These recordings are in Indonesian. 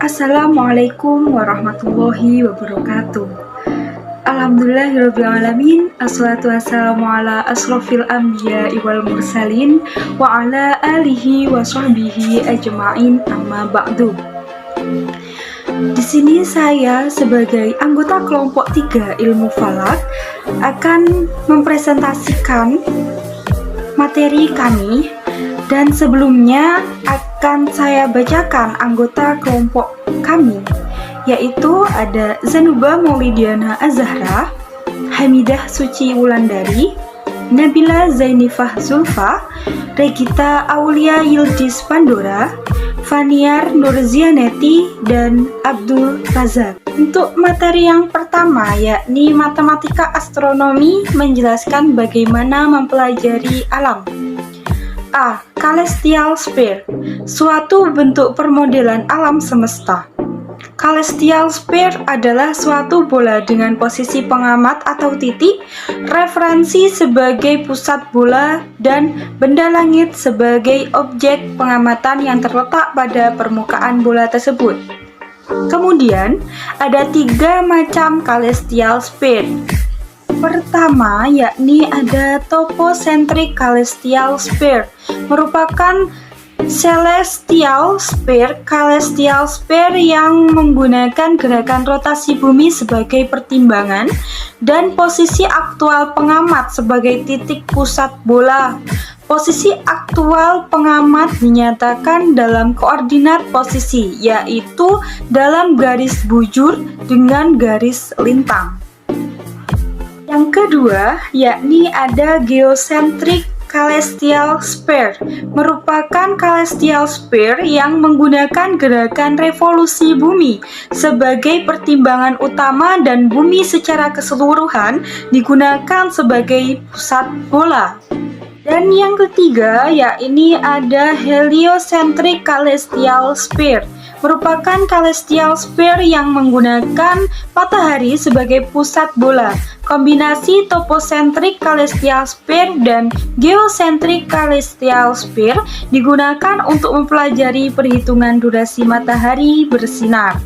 Assalamualaikum warahmatullahi wabarakatuh. Alhamdulillahirrabbilalamin. Assalatu wassalamu ala asrofil anbiya wal mursalin wa ala alihi wa sahbihi ajma'in, amma ba'du. Di sini saya sebagai anggota kelompok 3 ilmu falak akan mempresentasikan materi kami, dan sebelumnya akan saya bacakan anggota kelompok kami, yaitu ada Zanuba Maulidiana Azahra, Hamidah Suci Wulandari, Nabila Zainifah Zulfa, Regita Aulia Yildiz Pandora, Faniar Nurzianeti, dan Abdul Razak. Untuk materi yang pertama, yakni matematika astronomi, menjelaskan bagaimana mempelajari alam. A. Celestial sphere, suatu bentuk permodelan alam semesta. Celestial sphere adalah suatu bola dengan posisi pengamat atau titik referensi sebagai pusat bola dan benda langit sebagai objek pengamatan yang terletak pada permukaan bola tersebut. Kemudian, ada 3 macam celestial sphere. Pertama, yakni ada topocentric celestial sphere, merupakan celestial sphere yang menggunakan gerakan rotasi bumi sebagai pertimbangan dan posisi aktual pengamat sebagai titik pusat bola. Posisi aktual pengamat dinyatakan dalam koordinat posisi, yaitu dalam garis bujur dengan garis lintang. Yang kedua, yakni ada geocentric celestial sphere, merupakan celestial sphere yang menggunakan gerakan revolusi bumi sebagai pertimbangan utama dan bumi secara keseluruhan digunakan sebagai pusat bola. Dan yang ketiga, yakni ada heliocentric celestial sphere, merupakan celestial sphere yang menggunakan matahari sebagai pusat bola. Kombinasi topocentric celestial sphere dan geocentric celestial sphere digunakan untuk mempelajari perhitungan durasi matahari bersinar.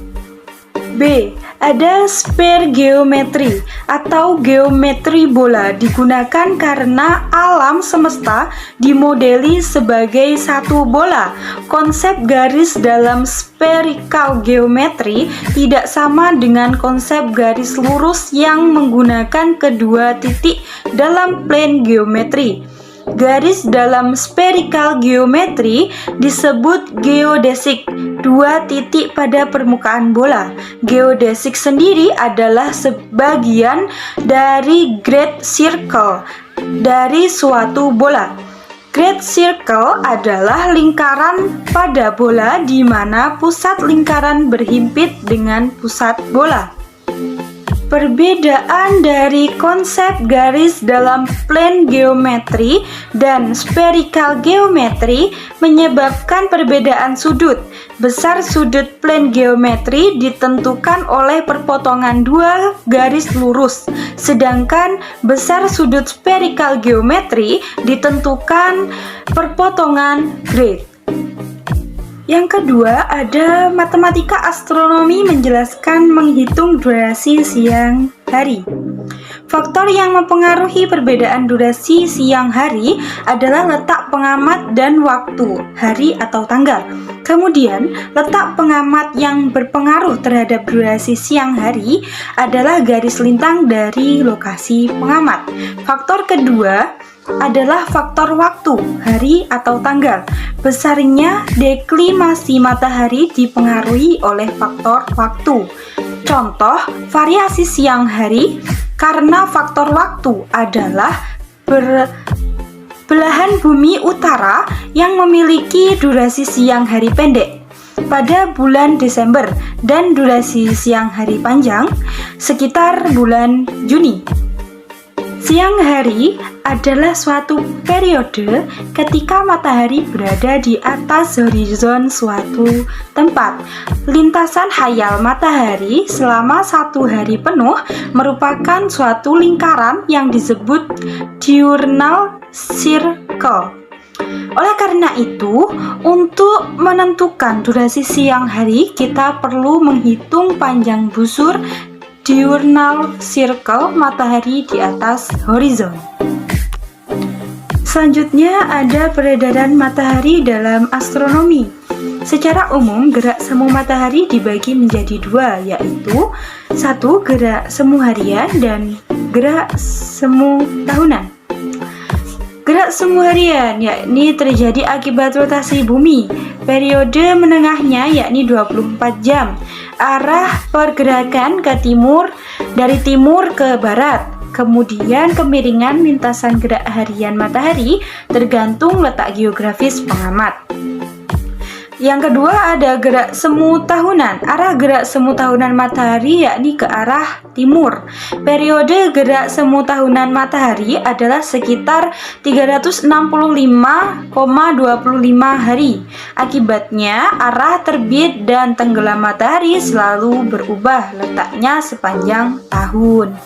B. Ada sphere geometri atau geometri bola, digunakan karena alam semesta dimodeli sebagai satu bola. Konsep garis dalam spherical geometri tidak sama dengan konsep garis lurus yang menggunakan kedua titik dalam plane geometri. Garis dalam spherical geometri disebut geodesik, 2 titik pada permukaan bola. Geodesik sendiri adalah sebagian dari great circle dari suatu bola. Great circle adalah lingkaran pada bola di mana pusat lingkaran berhimpit dengan pusat bola. Perbedaan dari konsep garis dalam plane geometri dan spherical geometri menyebabkan perbedaan sudut. Besar sudut plane geometri ditentukan oleh perpotongan 2 garis lurus, sedangkan besar sudut spherical geometri ditentukan perpotongan grade. Yang kedua, ada matematika astronomi, menjelaskan menghitung durasi siang hari. Faktor yang mempengaruhi perbedaan durasi siang hari adalah letak pengamat dan waktu, hari atau tanggal. Kemudian, letak pengamat yang berpengaruh terhadap durasi siang hari adalah garis lintang dari lokasi pengamat. Faktor kedua adalah faktor waktu, hari atau tanggal. Besarnya deklinasi matahari dipengaruhi oleh faktor waktu. Contoh, variasi siang hari karena faktor waktu adalah belahan bumi utara yang memiliki durasi siang hari pendek pada bulan Desember dan durasi siang hari panjang sekitar bulan Juni. Siang hari adalah suatu periode ketika matahari berada di atas horizon suatu tempat. Lintasan hayal matahari selama 1 hari penuh merupakan suatu lingkaran yang disebut diurnal circle. Oleh karena itu, untuk menentukan durasi siang hari, kita perlu menghitung panjang busur diurnal circle matahari di atas horizon. Selanjutnya ada peredaran matahari dalam astronomi. Secara umum, gerak semu matahari dibagi menjadi dua, yaitu satu gerak semu harian dan gerak semu tahunan. Gerak semu harian yakni terjadi akibat rotasi bumi. Periode menengahnya yakni 24 jam. Arah pergerakan ke timur dari timur ke barat. Kemudian kemiringan lintasan gerak harian matahari tergantung letak geografis pengamat. Yang kedua ada gerak semu tahunan. Arah gerak semu tahunan matahari yakni ke arah timur. Periode gerak semu tahunan matahari adalah sekitar 365,25 hari. Akibatnya arah terbit dan tenggelam matahari selalu berubah letaknya sepanjang tahun.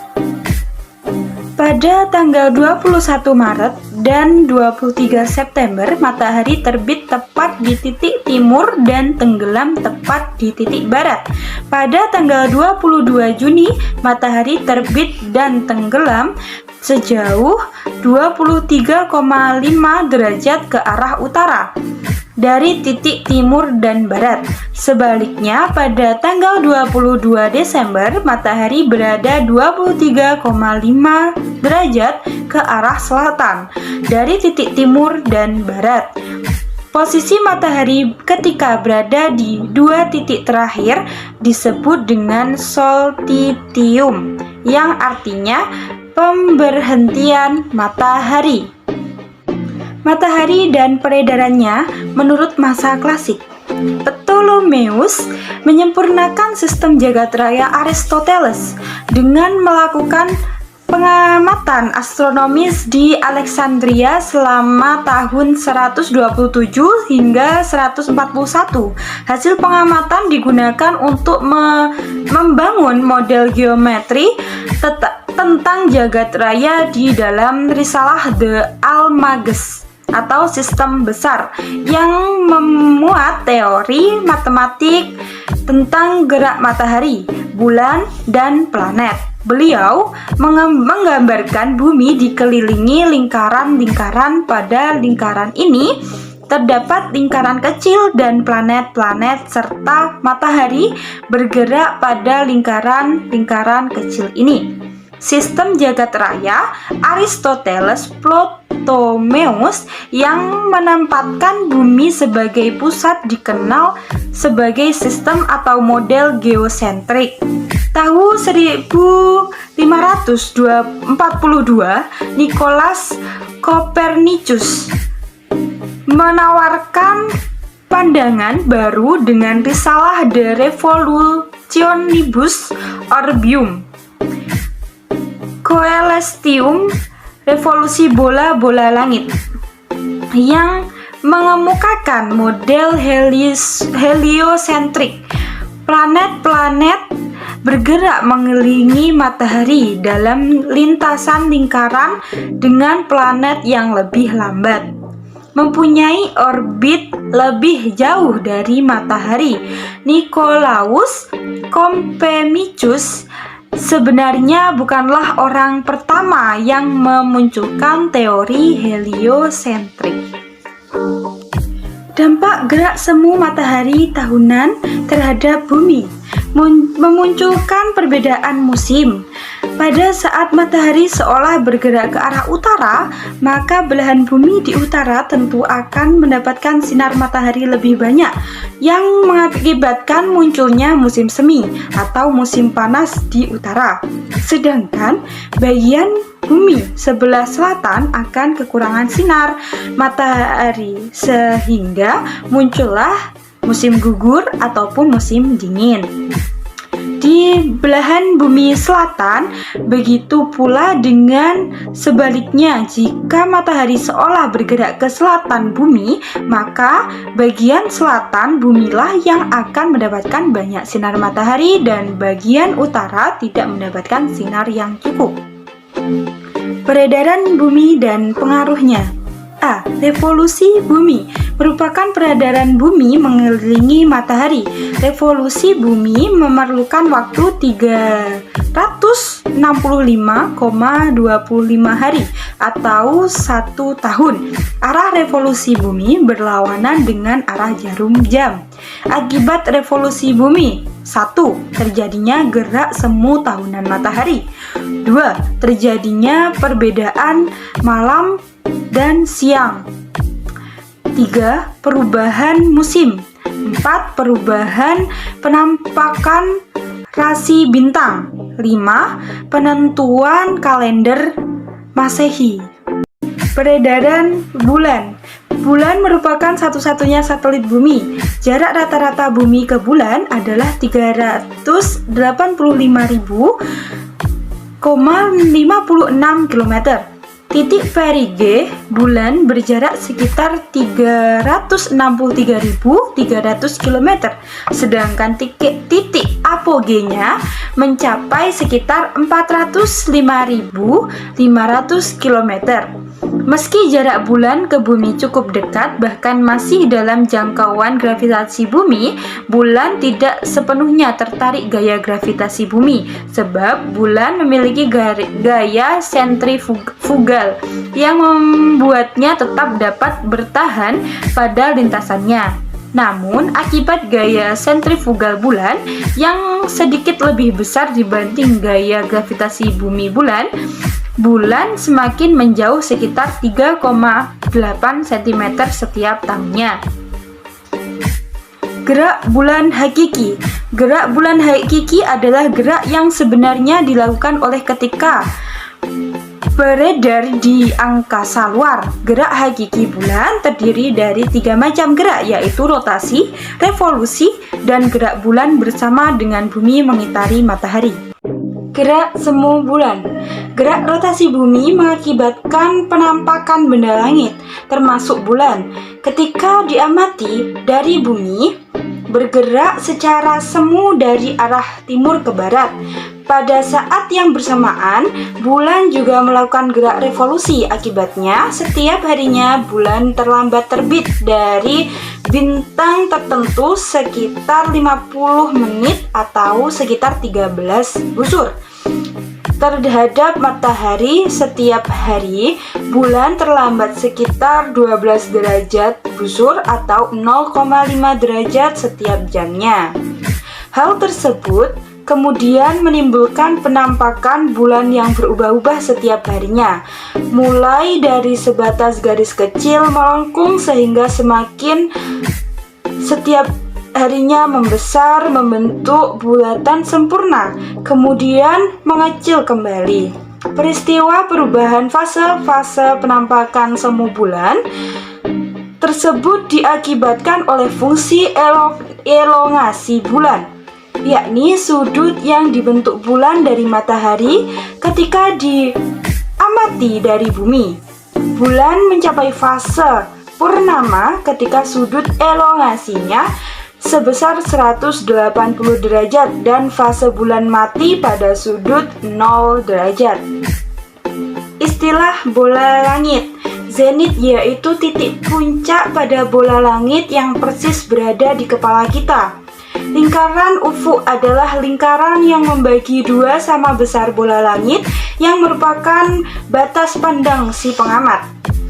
Pada tanggal 21 Maret dan 23 September, matahari terbit tepat di titik timur dan tenggelam tepat di titik barat. Pada tanggal 22 Juni, matahari terbit dan tenggelam sejauh 23,5 derajat ke arah utara dari titik timur dan barat. Sebaliknya, pada tanggal 22 Desember, matahari berada 23,5 derajat ke arah selatan dari titik timur dan barat. Posisi matahari ketika berada di dua titik terakhir disebut dengan solstitium, yang artinya pemberhentian matahari. Matahari dan peredarannya menurut masa klasik. Ptolemeus menyempurnakan sistem jagat raya Aristoteles dengan melakukan pengamatan astronomis di Alexandria selama tahun 127 hingga 141. Hasil pengamatan digunakan untuk membangun model geometri tentang jagat raya di dalam risalah The Almagest atau sistem besar yang memuat teori matematik tentang gerak matahari, bulan, dan planet. Beliau menggambarkan bumi dikelilingi lingkaran-lingkaran. Pada lingkaran ini terdapat lingkaran kecil dan planet-planet serta matahari bergerak pada lingkaran-lingkaran kecil ini. Sistem jagat raya Aristoteles Ptolemeus yang menempatkan bumi sebagai pusat dikenal sebagai sistem atau model geosentrik. Tahun 1542, Nicolaus Copernicus menawarkan pandangan baru dengan risalah De Revolutionibus Orbium Coelestium, revolusi bola-bola langit, yang mengemukakan model heliosentrik. Planet-planet bergerak mengelilingi matahari dalam lintasan lingkaran dengan planet yang lebih lambat, mempunyai orbit lebih jauh dari matahari. Nicolaus Copernicus sebenarnya bukanlah orang pertama yang memunculkan teori heliosentrik. Dampak gerak semu matahari tahunan terhadap bumi memunculkan perbedaan musim. Pada saat matahari seolah bergerak ke arah utara, maka belahan bumi di utara tentu akan mendapatkan sinar matahari lebih banyak, yang mengakibatkan munculnya musim semi atau musim panas di utara. Sedangkan bagian bumi sebelah selatan akan kekurangan sinar matahari, sehingga muncullah musim gugur ataupun musim dingin. Di belahan bumi selatan, begitu pula dengan sebaliknya. Jika matahari seolah bergerak ke selatan bumi, maka bagian selatan bumilah yang akan mendapatkan banyak sinar matahari dan bagian utara tidak mendapatkan sinar yang cukup. Peredaran bumi dan pengaruhnya. A. Revolusi bumi merupakan peredaran bumi mengelilingi matahari. Revolusi bumi memerlukan waktu 365,25 hari atau 1 tahun. Arah revolusi bumi berlawanan dengan arah jarum jam. Akibat revolusi bumi: 1. Terjadinya gerak semu tahunan matahari. 2. Terjadinya perbedaan malam dan siang. 3. Perubahan musim. 4. Perubahan penampakan rasi bintang. 5. Penentuan kalender Masehi. Peredaran bulan. Bulan merupakan satu-satunya satelit bumi. Jarak rata-rata bumi ke bulan adalah 385.056 km. Titik perigee bulan berjarak sekitar 363.300 km, sedangkan titik apogenya mencapai sekitar 405.500 km. Meski jarak bulan ke bumi cukup dekat, bahkan masih dalam jangkauan gravitasi bumi, bulan tidak sepenuhnya tertarik gaya gravitasi bumi, sebab bulan memiliki gaya sentrifugal yang membuatnya tetap dapat bertahan pada lintasannya. Namun, akibat gaya sentrifugal bulan yang sedikit lebih besar dibanding gaya gravitasi bumi, bulan semakin menjauh sekitar 3,8 cm setiap tahunnya. Gerak bulan hakiki. Gerak bulan hakiki adalah gerak yang sebenarnya dilakukan oleh ketika beredar di angkasa luar. Gerak hakiki bulan terdiri dari 3 macam gerak, yaitu rotasi, revolusi, dan gerak bulan bersama dengan bumi mengitari matahari. Gerak semu bulan. Gerak rotasi bumi mengakibatkan penampakan benda langit, termasuk bulan, ketika diamati dari bumi, bergerak secara semu dari arah timur ke barat. Pada saat yang bersamaan, bulan juga melakukan gerak revolusi. Akibatnya, setiap harinya bulan terlambat terbit dari bintang tertentu sekitar 50 menit atau sekitar 13 busur. Terhadap matahari, setiap hari bulan terlambat sekitar 12 derajat busur atau 0,5 derajat setiap jamnya. Hal tersebut kemudian menimbulkan penampakan bulan yang berubah-ubah setiap harinya, mulai dari sebatas garis kecil melengkung sehingga semakin setiap harinya membesar, membentuk bulatan sempurna, kemudian mengecil kembali. Peristiwa perubahan fase-fase penampakan semu bulan tersebut diakibatkan oleh fungsi elongasi bulan, yakni sudut yang dibentuk bulan dari matahari ketika diamati dari bumi. Bulan mencapai fase purnama ketika sudut elongasinya sebesar 180 derajat dan fase bulan mati pada sudut 0 derajat. Istilah bola langit. Zenit yaitu titik puncak pada bola langit yang persis berada di kepala kita. Lingkaran ufuk adalah lingkaran yang membagi dua sama besar bola langit yang merupakan batas pandang si pengamat.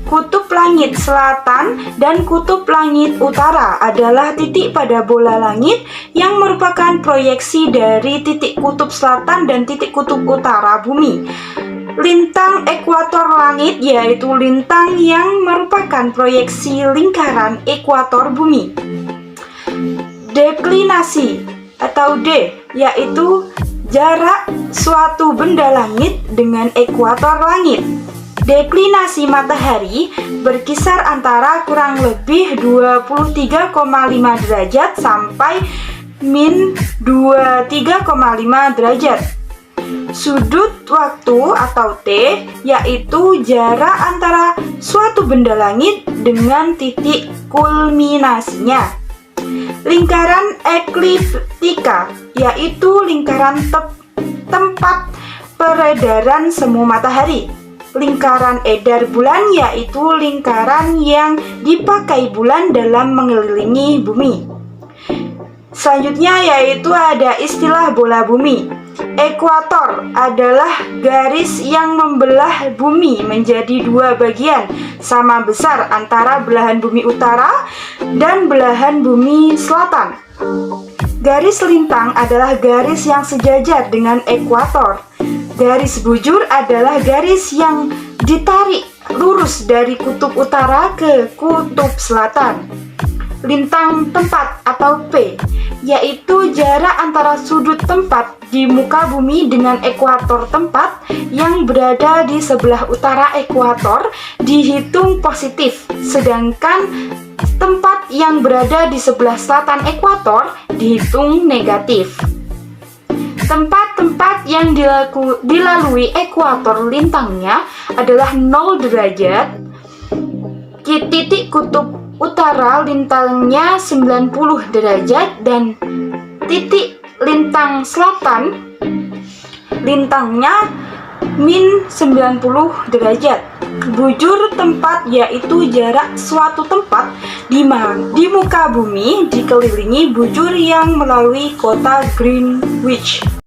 Kutub langit selatan dan kutub langit utara adalah titik pada bola langit yang merupakan proyeksi dari titik kutub selatan dan titik kutub utara bumi. Lintang ekuator langit yaitu lintang yang merupakan proyeksi lingkaran ekuator bumi. Deklinasi atau D yaitu jarak suatu benda langit dengan ekuator langit. Deklinasi matahari berkisar antara kurang lebih 23,5 derajat sampai min 23,5 derajat. Sudut waktu atau T yaitu jarak antara suatu benda langit dengan titik kulminasinya. Lingkaran ekliptika yaitu lingkaran tempat peredaran semu matahari. lingkaran edar bulan yaitu lingkaran yang dipakai bulan dalam mengelilingi bumi. Selanjutnya yaitu ada istilah bola bumi. Ekuator adalah garis yang membelah bumi menjadi dua bagian sama besar antara belahan bumi utara dan belahan bumi selatan. Garis lintang adalah garis yang sejajar dengan ekuator. Garis bujur adalah garis yang ditarik lurus dari kutub utara ke kutub selatan. Lintang tempat atau P, yaitu jarak antara sudut tempat di muka bumi dengan ekuator tempat yang berada di sebelah utara ekuator dihitung positif, sedangkan tempat yang berada di sebelah selatan ekuator dihitung negatif. Tempat-tempat yang dilalui ekuator lintangnya adalah 0 derajat, titik kutub utara lintangnya 90 derajat, dan titik lintang selatan lintangnya min 90 derajat. Bujur tempat yaitu jarak suatu tempat di muka bumi dikelilingi bujur yang melalui kota Greenwich.